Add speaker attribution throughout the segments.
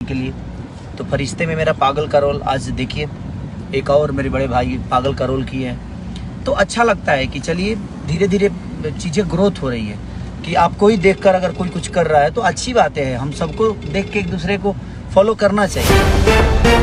Speaker 1: के लिए। तो फरिश्ते में मेरा पागल का रोल आज देखिए, एक और मेरे बड़े भाई पागल का रोल किए हैं। तो अच्छा लगता है कि चलिए धीरे धीरे चीज़ें ग्रोथ हो रही है कि आपको ही देखकर अगर कोई कुछ कर रहा है तो अच्छी बात है। हम सबको देख के एक दूसरे को फॉलो करना चाहिए।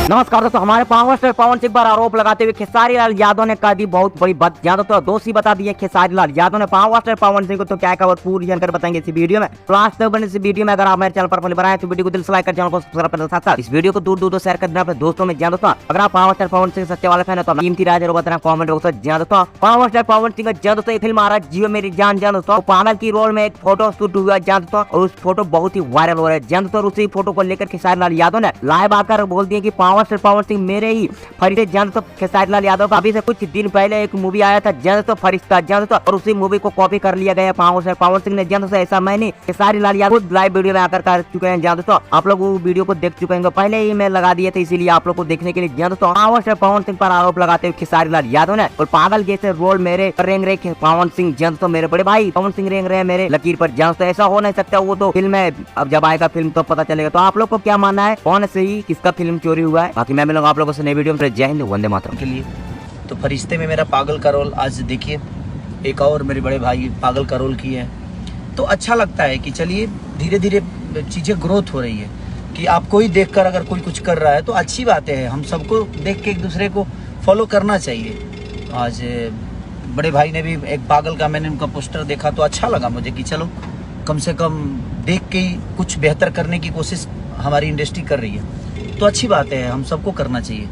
Speaker 2: नमस्कार दोस्तों, हमारे पावर स्टार पवन सिंह पर आरोप लगाते हुए खेसारी लाल यादव ने कर दी बहुत बड़ी बात। यादव तो दोषी बता दिए खेसारी लाल यादव ने पावर स्टार पवन सिंह को। तो क्या खबर पूरी जानकारी बताएंगे इस वीडियो में। लास्ट तक बने इस वीडियो में। अगर आप मेरे चैनल पर पहले बनाए तो वीडियो को दिल से लाइक कर, चैनल को सब्सक्राइब करने के साथ इस वीडियो को दूर दूर शेयर कर देना अपने दोस्तों में। जान दोस्तों, अगर आप पावर स्टार पवन सिंह सच्चे वाले फैन है तो कीमती राय जरूर बताना कमेंट बॉक्स में। जान दोस्तों, पावर स्टार पवन सिंह का जान दोस्तों फिल्म आ रहा है जियो मेरी जान। जान दोस्तों, पागल की रोल में एक फोटो शूट हुआ जान दोस्तों, और उस फोटो बहुत ही वायरल हो रहा है जान दोस्तों। उसी फोटो को लेकर खेसारी लाल यादव ने लाइव आकर बोल दिया कि पावर स्टार पवन सिंह मेरे ही फरिश्ते। जान तो खेसारी लाल यादव का अभी से कुछ दिन पहले एक मूवी आया था जान तो फरिश्ता जान तो, और उसी मूवी को कॉपी कर लिया गया पावर स्टार पवन सिंह ने। जान तो ऐसा मैं नहीं, खेसारी लाल यादव लाइव वीडियो में आकर कर चुके हैं जान तो। आप लोग वो वीडियो को देख चुके हैं, पहले ही मैं लगा दिए थे इसीलिए आप लोग को देखने के लिए। जान तो पावर स्टार पवन सिंह पर आरोप लगाते हुए खेसारी लाल यादव ने और पागल जैसे रोल मेरे रेंग रहे पवन सिंह। जान तो मेरे बड़े भाई पवन सिंह रेंग रहे मेरे लकीर पर। जान तो ऐसा हो नहीं सकता, वो तो फिल्म है, अब जब आएगा फिल्म तो पता चलेगा। तो आप लोग को क्या मानना है, कौन सही किसका फिल्म चोरी हुआ है? बाकी मैं मिलूंगा आप लोगों से नई वीडियो में। जय हिंद, वंदे मातरम
Speaker 1: के लिए। तो फरिश्ते में मेरा पागल का रोल आज देखिए, एक और मेरे बड़े भाई पागल का रोल किए हैं। तो अच्छा लगता है कि चलिए धीरे धीरे चीज़ें ग्रोथ हो रही है कि आपको ही देखकर अगर कोई कुछ कर रहा है तो अच्छी बात है। हम सबको देख के एक दूसरे को फॉलो करना चाहिए। आज बड़े भाई ने भी एक पागल का, मैंने उनका पोस्टर देखा तो अच्छा लगा मुझे कि चलो कम से कम देख के ही कुछ बेहतर करने की कोशिश हमारी इंडस्ट्री कर रही है। तो अच्छी बात है, हम सबको करना चाहिए।